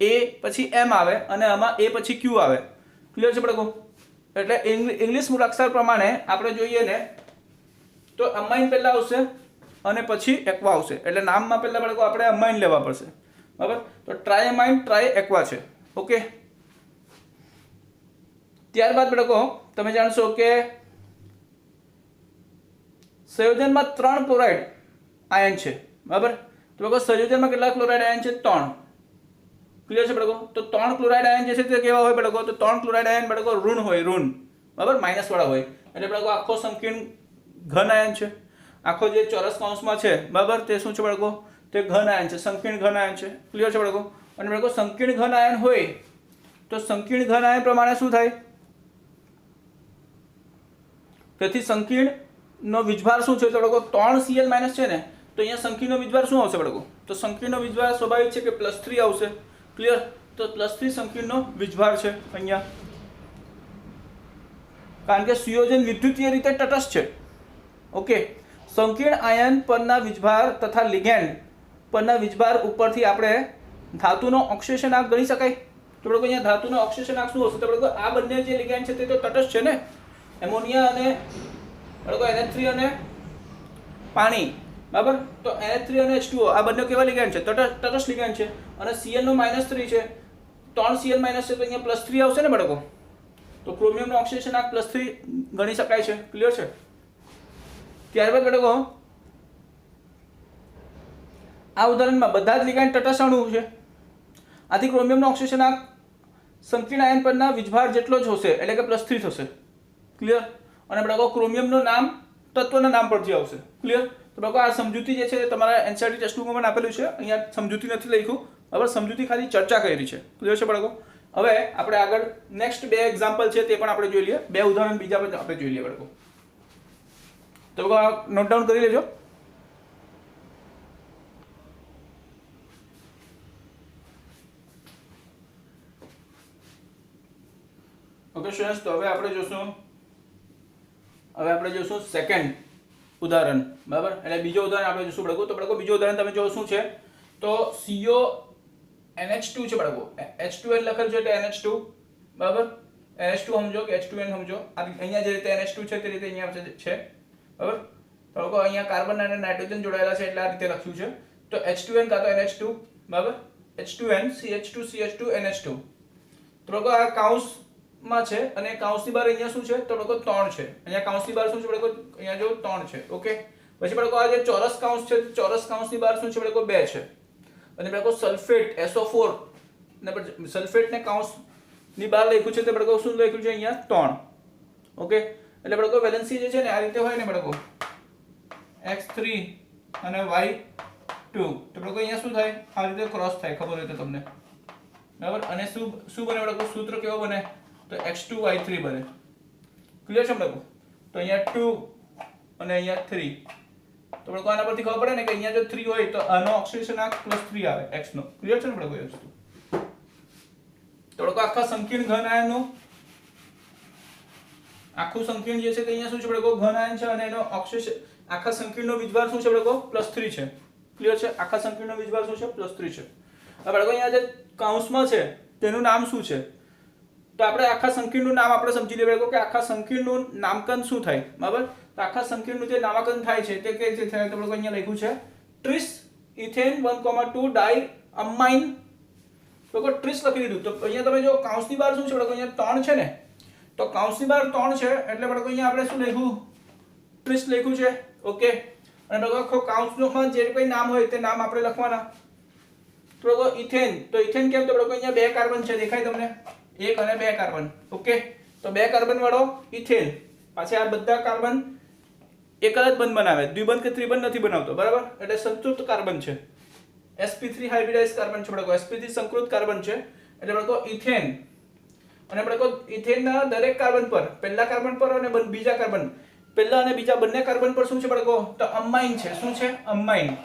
A પછી M આવે અને આમાં A પછી Q આવે, ક્લિયર છે બાળકો. એટલે ઇંગ્લિશ મૂળાક્ષર પ્રમાણે આપણે જોઈએ ને તો અમાઇન પહેલા આવશે અને પછી એક્વા આવશે, એટલે નામમાં પહેલા બાળકો આપણે અમાઇન લેવા પડશે, બરાબર. તો ટ્રાયમાઇન ટ્રાય એક્વા છે, ઓકે. ત્યારબાદ બાળકો તમે જાણશો કે સંયોજનમાં 3 ક્લોરાઇડ આયન છે, બરાબર. તો બાળકો સંયોજનમાં કેટલા ક્લોરાઇડ આયન છે 3, ક્લિયર છે બાળકો. તો 3 ક્લોરાઇડ આયન જે છે તે કેવા હોય બાળકો તો 3 ક્લોરાઇડ આયન બાળકો ઋણ હોય, ઋણ, બરાબર, માઇનસ વાળા હોય. એટલે બાળકો આખો સંકીર્ણ ઘન આયન છે, આખો જે ચોરસ કૌંસમાં છે, બરાબર, તે શું છે બાળકો તે ઘન આયન છે, સંકીર્ણ ઘન આયન છે, ક્લિયર છે બાળકો. અને બાળકો સંકીર્ણ ઘન આયન હોય તો સંકીર્ણ ઘન આયન પ્રમાણે શું થાય, તેથી સંકીર્ણનો વીજભાર શું છે તો બાળકો 3Cl માઇનસ છે ને, તો અહીંયા સંકીર્ણનો વીજભાર શું આવશે બાળકો તો સંકીર્ણનો વીજભાર સ્વાભાવિક છે કે +3 આવશે, ક્લિયર. તો +3 સંકીર્ણનો વીજભાર છે અહીંયા, કારણ કે સુયોજન વિદ્યુતીય રીતે તટસ્થ છે, ઓકે. સંકીર્ણ આયન પરના વીજભાર તથા લિગેન્ડ પરના વીજભાર ઉપરથી આપણે ધાતુનો ઓક્સિડેશનાંક ગણી શકાય. તો બાળકો અહીંયા ધાતુનો ઓક્સિડેશનાંક શું હશે તો બાળકો આ બંને જે લિગેન્ડ છે તે તો તટસ્થ છે ને, એમોનિયા અને બાળકો NH3 અને પાણી, બરાબર. તો NH3 અને H2O આ બંને કેવા લિગેન્ડ છે તટસ્થ લિગેન્ડ છે, અને Cl નો -3 છે, 3Cl માઇનસ છે તો અહીંયા +3 આવશે ને બાળકો. તો ક્રોમિયમનો ઓક્સિડેશનાંક +3 ગણી શકાય છે, ક્લિયર છે. ત્યારબાદ બાળકો આ ઉદાહરણમાં બધા જ લિગાન્ડ તટસ્થ અણુ છે, આથી ક્રોમિયમનો ઓક્સિડેશનાંક સંકીર્ણ આયન પરના વીજભાર જેટલો જ હશે, એટલે કે +3 થશે, ક્લિયર. અને બાળકો ક્રોમિયમનું નામ તત્વના નામ પરથી આવશે, ક્લિયર. તો બાળકો આ સમજૂતી જે છે તે તમારા NCERT ટેક્સ્ટબુકમાં પણ આપેલું છે, અહીંયા સમજૂતી નથી લખ્યું, બરાબર, સમજૂતી ખાલી ચર્ચા કરી છે, ક્લિયર છે બાળકો. હવે આપણે આગળ નેક્સ્ટ 2 એક્ઝામ્પલ છે તે પણ આપણે જોઈ લઈએ, 2 ઉદાહરણ બીજા પણ આપણે જોઈ લઈએ બાળકો. તો બાળકો નોટ ડાઉન કરી લેજો. ઓકે સ્ટુડન્ટ્સ, તો હવે આપણે જોશું સેકન્ડ ઉદાહરણ, બરાબર. એટલે બીજો ઉદાહરણ આપણે જોશું બાળકો. તો બાળકો બીજો ઉદાહરણ તમે જો શું છે તો CONH2 છે બાળકો, H2N લખેલ છે એટલે NH2, બરાબર. NH2 સમજો કે H2N સમજો, અહીંયા જે રીતે NH2 છે તે રીતે અહીંયા છે, બરાબર. તો બાળકો અહીંયા કાર્બન અને નાઇટ્રોજન જોડાયેલા છે એટલે આ રીતે લખ્યું છે. તો H2N કાં તો NH2, બરાબર, H2N CH2 CH2 NH2. તો બાળકો આ કાઉન્સમાં છે અને કાઉન્સની બહાર અહીંયા શું છે તો બાળકો 3 છે, અહીંયા કાઉન્સની બહાર શું છે બાળકો અહીંયા જો 3 છે, ઓકે. પછી બાળકો આ જે ચોરસ કાઉન્સ છે, ચોરસ કાઉન્સની બહાર શું છે બાળકો 2 છે, અને બાળકો સલ્ફેટ SO4 ને પછી સલ્ફેટ ને કાઉન્સની બહાર લખ્યું છે તે બાળકો શું લખ્યું છે અહીંયા 3, ઓકે. એટલે બાળકો વેલેન્સી જે છે ને આ રીતે હોય ને બાળકો x3 અને y2 તો બાળકો અહીંયા શું થાય આ રીતે ક્રોસ થાય ખબર હોય તો તમને બરાબર અને શું બને બાળકો સૂત્ર કેવો બને તો x2 y3 બને ક્લિયર છે બાળકો તો અહીંયા 2 અને અહીંયા 3 તો બાળકો આના પરથી ખબર પડે ને કે અહીંયા જો 3 હોય તો આનો ઓક્સિડેશન આંક +3 આવે x નો ક્લિયર છે ને બાળકો એ વસ્તુ તો બાળકો આખા સંકીર્ણ ઘન આયનનું આખું સંકીર્ણ જે છે તે અહીંયા શું છે બાળકો ઘન આયન છે અને એનો ઓક્સિડેશન આખા સંકીર્ણનો વીજભાર શું છે બાળકો +3 છે ક્લિયર છે આખા સંકીર્ણનો વીજભાર શું છે +3 છે હવે બાળકો અહીંયા જે કૌંસમાં છે તેનું નામ શું છે તો આપણે આખા સંકીર્ણનું નામ આપણે સમજી લઈએ બાળકો કે આખા સંકીર્ણનું નામકરણ શું થાય બરાબર તો આખા સંકીર્ણનું જે નામકરણ થાય છે તે કેવી રીતે થાય તો બાળકો અહીંયા લખ્યું છે ટ્રિસ ઇથેન 1,2 ડાઈ અમાઇન તો ટ્રિસ લખી દીધું તો અહીંયા તમે જો કૌંસની બહાર શું છે બાળકો અહીંયા 3 છે ને તો કૌંસની બહાર 3 છે એટલે બાળકો અહીંયા આપણે શું લખ્યું ટ્રિસ લખ્યું છે ઓકે અને બાળકો આખો કૌંસમાં જે કોઈ નામ હોય તે નામ આપણે લખવાના તો બાળકો ઇથેન તો ઇથેન કેમ તો બાળકો અહીંયા 2 કાર્બન છે દેખાય તમને 1 અને 2 કાર્બન ઓકે તો 2 કાર્બન વાળો ઇથેન પાછા આ બધા કાર્બન એક જ બંધ બનાવે દ્વિબંધ કે ત્રિબંધ નથી બનાવતો બરાબર એટલે સંતૃપ્ત કાર્બન છે sp3 હાઇબ્રિડાઇઝ કાર્બન છે બાળકો sp3 સંકૃત કાર્બન છે એટલે બાળકો ઇથેન અને બાળકો ઇથેનના દરેક કાર્બન પર પહેલા કાર્બન પર અને બીજા કાર્બન પહેલા અને બીજા બંને કાર્બન પર શું છે બાળકો તો અમાઇન છે શું છે અમાઇન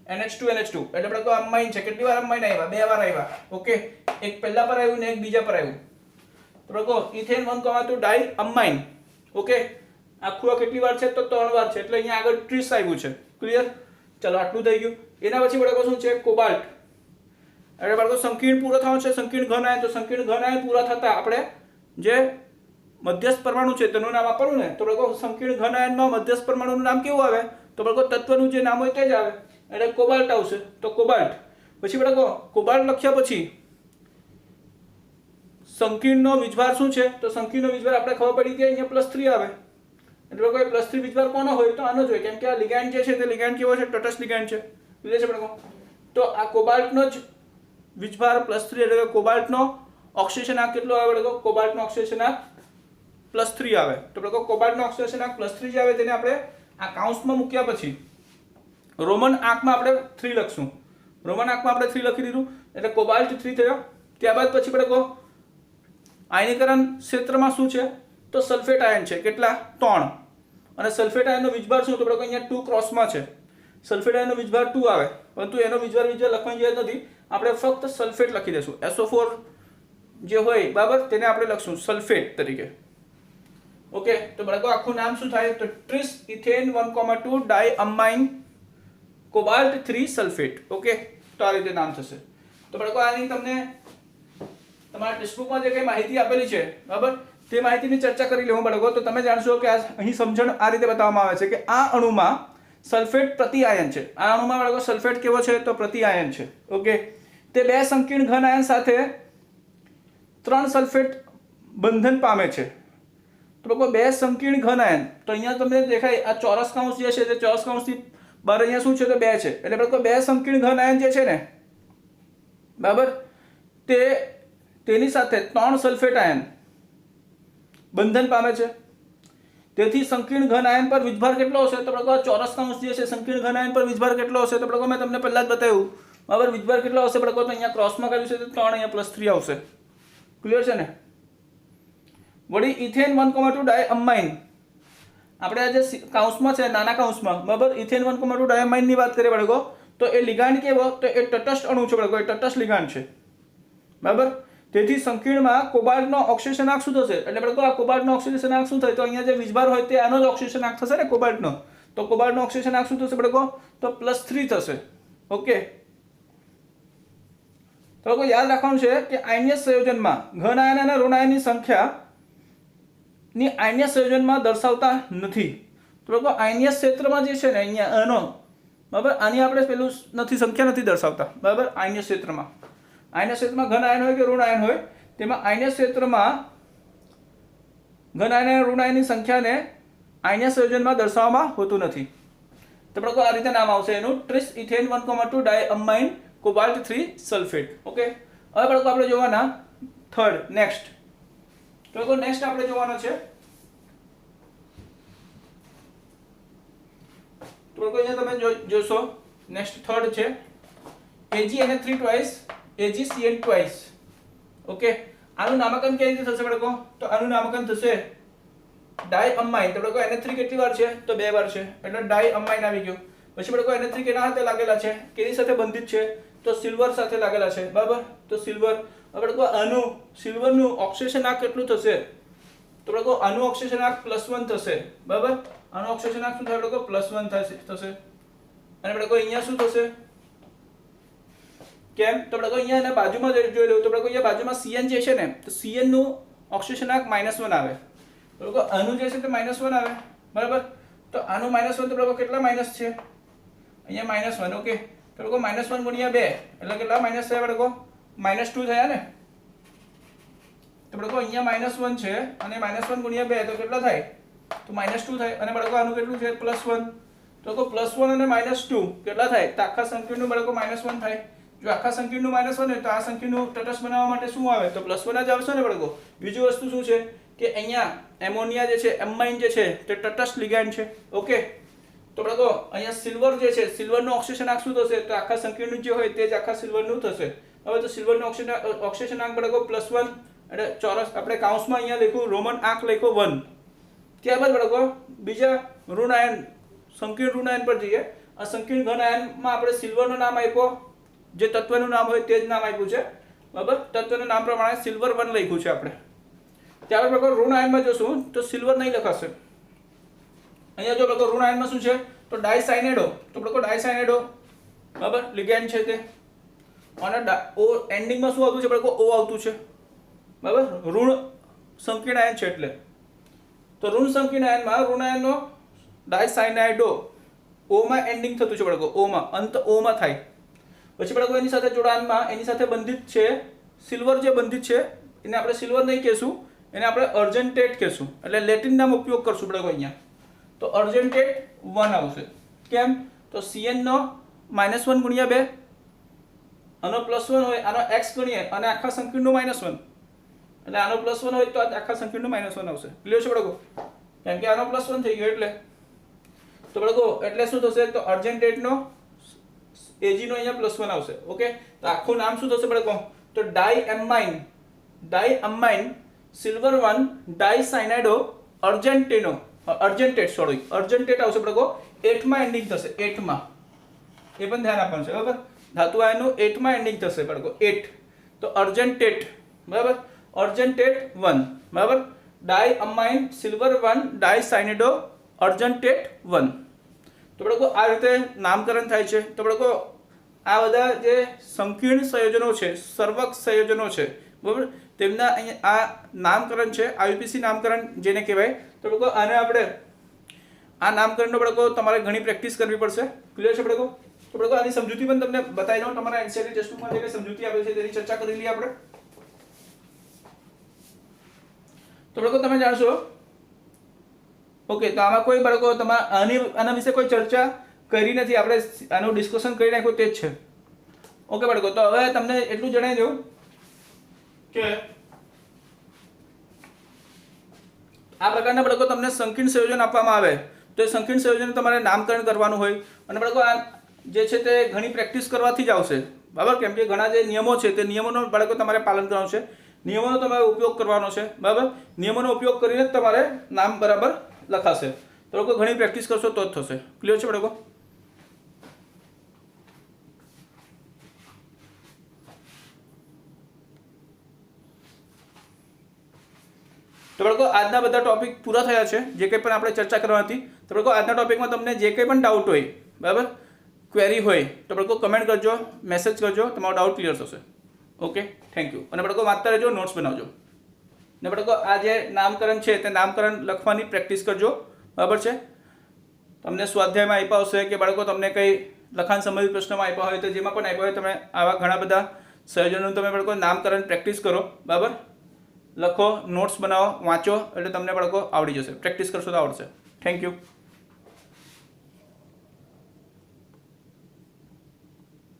NH2 એટલે બાળકો અમાઇન છે કેટલી વાર અમાઇન આવ્યા 2 વાર આવ્યા ઓકે એક પહેલા પર આવ્યું ને એક બીજા પર આવ્યું તો બાળકો ઇથેન 1,2 ડાઈ અમાઇન ઓકે આખું આ કેટલી વાર છે તો 3 વાર છે એટલે અહીંયા આગળ ટ્રિસ આવ્યું છે ક્લિયર ચલો આટલું થઈ ગયું એના પછી બાળકો શું છે કોબાલ્ટ એટલે બાળકો સંકીર્ણ પૂરો થવાનો છે સંકીર્ણ ઘન આયન તો સંકીર્ણ ઘન આયન પૂરા થતા આપણે જે મધ્યસ્થ પરમાણુ છે તેનું નામ આપવાનું ને તો બાળકો સંકીર્ણ ઘન આયનમાં મધ્યસ્થ પરમાણુનું નામ કેવું આવે તો બાળકો તત્વનું જે નામ હોય તે જ આવે એટલે કોબાલ્ટ આવશે તો કોબાલ્ટ પછી બાળકો કોબાલ્ટ લખ્યા પછી સંકીર્ણનો વીજભાર શું છે તો સંકીર્ણનો વીજભાર આપણે ખબર પડી કે અહીંયા +3 આવે એટલે બાળકો +3 વીજભાર કોનો હોય તો આનો જ હોય કેમ કે આ લિગાન્ડ જે છે તે લિગાન્ડ કેવો છે તટસ્થ લિગાન્ડ છે સમજે છે બાળકો તો આ કોબાલ્ટનો જ વીજભાર +3 એટલે કે કોબાલ્ટનો ઓક્સિડેશન આંક કેટલો આવે બાળકો કોબાલ્ટનો ઓક્સિડેશન આંક +3 આવે તો બાળકો કોબાલ્ટનો ઓક્સિડેશન આંક +3 જે આવે તેને આપણે આ કાઉન્સમાં મૂક્યા પછી રોમન આંકમાં આપણે 3 લખશું રોમન આંકમાં આપણે 3 લખી દીધું એટલે કોબાલ્ટ 3 થયો ત્યારબાદ પછી બાળકો આયનીકરણ ક્ષેત્રમાં શું છે તો સલ્ફેટ આયન છે કેટલા 3 અને સલ્ફેટ આયનનો વીજભાર શું તો બાળકો અહીંયા 2 ક્રોસમાં છે સલ્ફેટ આયનનો વીજભાર 2 આવે પરંતુ એનો વીજભાર લખવાની જરૂર નથી આપણે ફક્ત સલ્ફેટ લખી દઈશું SO4 જે હોય બરાબર તેને આપણે લખશું સલ્ફેટ તરીકે ઓકે તો બાળકો આખું નામ શું થાય તો ટ્રિસ ઇથેન 1,2 ડાઈ અમાઇન કોબાલ્ટ 3 સલ્ફેટ ઓકે તો આ રીતે નામ થશે તો બાળકો આની તમને તમારા ટેક્સ્ટબુકમાં જે કઈ માહિતી આપેલી છે બરાબર તે માહિતીની ચર્ચા કરી લેવું બાળકો તો તમે જાણશો કે અહીં સમજણ આ રીતે બતાવવામાં આવે છે કે આ અણુમાં સલ્ફેટ પ્રતિ આયન છે આ અણુમાં બાળકો સલ્ફેટ કેવો છે તો પ્રતિ આયન છે ઓકે તે 2 સંકીર્ણ ઘન આયન સાથે 3 સલ્ફેટ બંધન પામે છે તો બાળકો 2 સંકીર્ણ ઘન આયન તો અહીંયા તમને દેખાય આ ચોરસ કૌંસ જે છે તે ચોરસ કૌંસથી બહાર અહીંયા શું છે તો 2 છે એટલે બાળકો 2 સંકીર્ણ ઘન આયન જે છે ને બરાબર તેની સાથે 3 સલ્ફેટ આયન બંધન પામે છે તેથી સંકીર્ણ ઘન આયન પર વીજભાર કેટલો હશે તો બાળકો ચોરસ કૌંસ જે છે સંકીર્ણ ઘન આયન પર વીજભાર કેટલો હશે તો બાળકો મેં તમને પહેલા જ બતાવ્યું બરાબર વીજભાર કેટલો હશે બાળકો તો અહીંયા ક્રોસમાં કર્યું છે તો 3 અહીંયા +3 આવશે ક્લિયર છે ને વળી ઇથેન 1,2 ડાઈ અમાઇન આપણે આ જે કૌંસમાં છે નાના કૌંસમાં બરાબર ઇથેન 1,2 ડાઈ અમાઇનની વાત કરીએ બાળકો તો એ લિગાન્ડ કેવો તો એ તટસ્થ અણુ છે બાળકો એ તટસ્થ લિગાન્ડ છે બરાબર તેથી સંકીર્ણમાં કોબાલ્ટનો ઓક્સિડેશન આંક શું થશે એટલે બાળકો આ કોબાલ્ટનો ઓક્સિડેશન આંક શું થાય તો અહીંયા જે વીજભાર હોય તે આનો જ ઓક્સિડેશન આંક થશે ને કોબાલ્ટનો તો કોબાલ્ટનો ઓક્સિડેશન આંક શું થશે બાળકો તો +3 થશે ઓકે તો બાળકો યાદ રાખવાનું છે કે આયનીય સંયોજનમાં ઘન આયન અને ઋણ આયનની સંખ્યાની આયનીય સંયોજનમાં દર્શાવતા નથી તો બાળકો આયનીય ક્ષેત્રમાં જે છે ને અહીંયા આનો બરાબર આની આપણે પેલું સંખ્યા નથી દર્શાવતા બરાબર આયનીય ક્ષેત્રમાં ઘન આયન હોય કે ઋણ આયન હોય તેમાં આયનીય ક્ષેત્રમાં ઘન આયન અને ઋણ આયનની સંખ્યાને આયનીય સંયોજનમાં દર્શાવવામાં હોતું નથી તો બાળકો આ રીતે નામ આવશે એનું ટ્રિસ ઇથેન 1,2 ડાઈ અમાઇન કોબાલ્ટ 3 સલ્ફેટ ઓકે હવે બાળકો આપણે જોવાના થર્ડ નેક્સ્ટ તો બાળકો નેક્સ્ટ આપણે જોવાનો છે તો બાળકો અહીંયા તમે જોશો નેક્સ્ટ થર્ડ છે AgNH3 twice AgCN twice. Okay, આનું નામકરણ કેવી રીતે થશે બાળકો? તો આનું નામકરણ થશે ડાયઅમાઇન. તો બાળકો NH3 કેટલી વાર છે? તો 2 વાર છે, એટલે ડાયઅમાઇન આવી ગયું. પછી બાળકો NH3 કેના સાથે લાગેલા છે? કેની સાથે બંધિત છે? તો સિલ્વર સાથે લાગેલા છે, બરાબર. તો સિલ્વર. હવે બાળકો આનું સિલ્વરનું ઓક્સિડેશનાંક કેટલું થશે? તો બાળકો આનું ઓક્સિડેશનાંક +1 થશે, બરાબર. આનું ઓક્સિડેશનાંક શું થાય બાળકો? +1 થશે. અને બાળકો અહીંયા શું થશે? કેમ? તો બાળકો અહીંયા એના બાજુમાં જોઈ લો. તો બાળકો અહીંયા બાજુમાં CN જે છે ને, તો CN નું ઓક્સિડેશનાંક -1 આવે. બાળકો આનું જે છે તે -1 આવે, બરાબર. તો આનું -1 તો બાળકો કેટલા માઈનસ છે? અહીંયા -1. ઓકે, તો બાળકો -1 ગુણ્યા 2 એટલે કેટલા માઈનસ થયા બાળકો? -2 થયા ને. તો બાળકો અહીંયા -1 છે અને -1 ગુણ્યા 2 તો કેટલા થાય? તો -2 થાય. અને બાળકો આનું કેટલું છે? +1. તો બાળકો +1 અને -2 કેટલા થાય? તો આખા સંકીર્ણનું બાળકો -1 થાય. જો આખા સંકીર્ણનું -1 હોય તો આ સંકીર્ણનું તટસ્થ બનાવવા માટે શું આવે? તો +1 જ આવશે ને બાળકો. બીજી વસ્તુ શું છે કે અહીંયા એમોનિયા જે છે, એમાઇન જે છે તે તટસ્થ લિગેન્ડ છે. ઓકે, તો બાળકો અહીંયા સિલ્વર જે છે, સિલ્વરનું ઓક્સિડેશનાંક શું થશે? તો આખા સંકીર્ણનું જે હોય તે જ આખા સિલ્વરનું થશે. હવે તો સિલ્વરનું ઓક્સિડેશનાંક બાળકો +1 એટલે ચોરસ આપણે કાઉન્સમાં અહીંયા લખ્યું રોમન આંક લખ્યો 1. ત્યારબાદ બાળકો બીજા ઋણ આયન, સંકીર્ણ ઋણ આયન પર જઈએ. આ સંકીર્ણ ઘન આયનમાં આપણે સિલ્વરનું નામ આપ્યો, જે તત્વનું નામ હોય તે જ નામ આપ્યું છે, બરાબર. તત્વનું નામ પ્રમાણે સિલ્વર 1 લખ્યું છે આપણે. ત્યારબાદ બાળકો ઋણ આયનમાં જોશું તો સિલ્વર નહીં લખાશે. અહીંયા જો બાળકો ઋણ આયનમાં શું છે? તો ડાયસાયનાઇડો. તો બાળકો ડાયસાયનાઇડો, બરાબર, લિગેન્ડ છે તે. અને ઓ એન્ડિંગમાં શું આવતું છે બાળકો? O આવતું છે, બરાબર. ઋણ સંકીર્ણ આયન છે એટલે. તો ઋણ સંકીર્ણ આયનમાં ઋણ આયનનો ડાયસાયનાઇડો O માં એન્ડિંગ થતું છે બાળકો. O માં અંત O માં થાય. પછી બાળકો એની સાથે જોડાણમાં એની સાથે બંધિત છે સિલ્વર, જે બંધિત છે એને આપણે સિલ્વર નહીં કહેશું, એને આપણે અર્જન્ટેટ કહેશું. એટલે લેટિન નામ ઉપયોગ કરશું બાળકો અહીંયા. તો અર્જન્ટેટ 1 આવશે. કેમ? તો CN નો -1 ગુણ્યા 2, આનો +1 હોય, આનો x ગણીએ અને આખા સંકીર્ણનું -1 એટલે આનો +1 હોય તો આખા સંકીર્ણનું -1 આવશે. ક્લિયર છે બાળકો? કેમ કે આનો +1 થઈ ગયો એટલે. તો બાળકો એટલે શું થશે? તો અર્જન્ટેટનો Ag નો અહીંયા +1 આવશે. ઓકે, તો આખું નામ શું થશે બાળકો? તો ડાયઅમાઇન સિલ્વર 1 ડાયસાયનાઇડો અર્જન્ટેટ આવશે બાળકો. 8 માં એન્ડિંગ થશે, 8 માં. એ પણ ધ્યાન આપવાનું છે, બરાબર. ધાતુ આયનનું 8 માં એન્ડિંગ થશે બાળકો, 8. તો અર્જન્ટેટ, બરાબર. અર્જન્ટેટ 1, બરાબર. ડાયઅમાઇન સિલ્વર 1 ડાયસાયનાઇડો અર્જન્ટેટ 1. તો બાળકો આ રીતે નામકરણ થાય છે. તો બાળકો આ બધા જે સંકીર્ણ સંયોજનો છે, સર્વક સંયોજનો છે, બરાબર, તેમના અહીંયા આ નામકરણ છે, IUPAC નામકરણ જેને કહેવાય. તો બાળકો આને આપણે આ નામકરણનો બાળકો તમારે ઘણી પ્રેક્ટિસ કરવી પડશે. ક્લિયર છે બાળકો? તો બાળકો આની સમજૂતી પણ તમને બતાવી દઉં. તમારા NCERT ટેક્સ્ટબુકમાં જે કંઈ સમજૂતી આપેલી છે તેની ચર્ચા કરી લઈએ આપણે. તો બાળકો તમે જાણશો. ઓકે, તો આમાં કોઈ બાળકો આના વિશે કોઈ ચર્ચા કરી નથી, આપણે આનું ડિસ્કશન કરી નાખ્યું તે જ છે. ઓકે બાળકો, તો હવે તમને એટલું જણાવી દઉં કે આ પ્રકારના બાળકો તમને સંકીર્ણ સંયોજન આપવામાં આવે તો એ સંકીર્ણ સંયોજન તમારે નામકરણ કરવાનું હોય. અને બાળકો આ જે છે તે ઘણી પ્રેક્ટિસ કરવાથી જ આવશે, બરાબર. કેમ કે ઘણા જે નિયમો છે તે નિયમોનો બાળકો તમારે પાલન કરવાનું છે, નિયમોનો તમારે ઉપયોગ કરવાનો છે, બરાબર. નિયમોનો ઉપયોગ કરીને જ તમારે નામ બરાબર લખાશે. તો લોકો ઘણી પ્રેક્ટિસ કરશો તો જ થશે. ક્લિયર છે બાળકો? તો બાળકો આજના બધા ટોપિક પૂરા થયા છે, જે કંઈ પણ આપણે ચર્ચા કરવાની હતી. તો બાળકો આજના ટોપિકમાં તમને જે કંઈ પણ ડાઉટ હોય, બરાબર, ક્વેરી હોય તો બાળકો કમેન્ટ કરજો, મેસેજ કરજો, તમારો ડાઉટ ક્લિયર થશે. Okay, thank you. અને બાળકો વાંચતા રહેજો, નોટ્સ બનાવજો. ને બાળકો આ જે નામકરણ છે તે નામકરણ લખવાની પ્રેક્ટિસ કરજો, બરાબર છે. તમને સ્વાધ્યાયમાં આપ્યા હશે કે બાળકો તમને કંઈ લખાણ સંબંધિત પ્રશ્નમાં આપ્યા હોય તો જેમાં પણ આપ્યા હોય તમે આવા ઘણા બધા સંયોજનોનું તમે બાળકો નામકરણ પ્રેક્ટિસ કરો, બરાબર. લખો, નોટ્સ બનાવો, વાંચો એટલે તમને બાળકો આવડી જશે. પ્રેક્ટિસ કરશો તો આવડશે. Thank you.